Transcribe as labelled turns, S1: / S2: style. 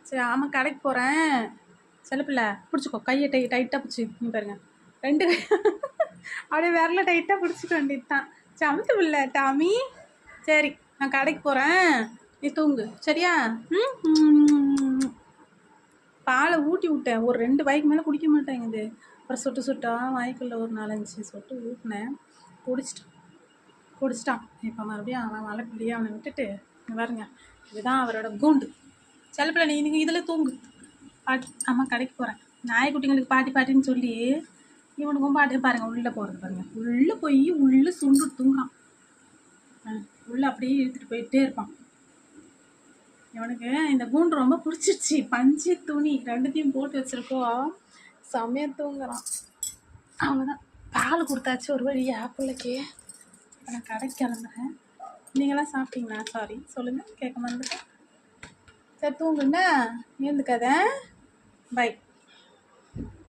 S1: சரி ஆமாம் கடைக்கு போகிறேன். செல்லப்பில்ல பிடிச்சிக்கோ, கையை டைட்டாக பிடிச்சி நீ பாருங்க 2 கை அப்படியே விரல டைட்டாக பிடிச்சிக்க வேண்டியது தான். சமத்து பிள்ளை டாமி. சரி நான் கடைக்கு போகிறேன், நீ தூங்கு சரியா? பாலை ஊட்டி விட்டேன், ஒரு 2 வாய்க்கு மேலே குடிக்க மாட்டேங்குது. அப்புறம் சொட்டா வாய்க்குள்ள ஒரு 4-5 சொட்டு ஊட்டினேன், குடிச்சிட்டான். இப்போ மறுபடியும் அவன் மலைப்பிள்ளையே அவனை விட்டுட்டு பாருங்க, இதுதான் அவரோட கூண்டு. செல்லப்பிள்ளை நீங்கள் இதில் தூங்கு. பாட்டி அம்மா கடைக்கு போகிறேன். நாய்க்குட்டிங்களுக்கு பாட்டின்னு சொல்லி இவனுக்கும் பாட்டு பாருங்கள், உள்ளே போகிறது பாருங்கள், உள்ளே போய் உள்ளே சுண்டு தூங்குறான். உள்ளே அப்படியே இழுத்துட்டு போயிட்டே இருப்பான். இவனுக்கு இந்த கூண்டு ரொம்ப பிடிச்சிருச்சு. பஞ்சு துணி 2த்தையும் போட்டு வச்சுருக்கோம், செம்மையாக தூங்குறான். அவ்வளோதான், பால் கொடுத்தாச்சு ஒரு வழி பிள்ளைக்கு. இப்போ நான் கடைக்கு கிளம்புறேன். நீங்களாம் சாப்பிட்டீங்களா? சாரி சொல்லுங்கள், கேட்க மறந்துட்டேன். சரி தூங்குங்க, எழுந்துக்காத. பை.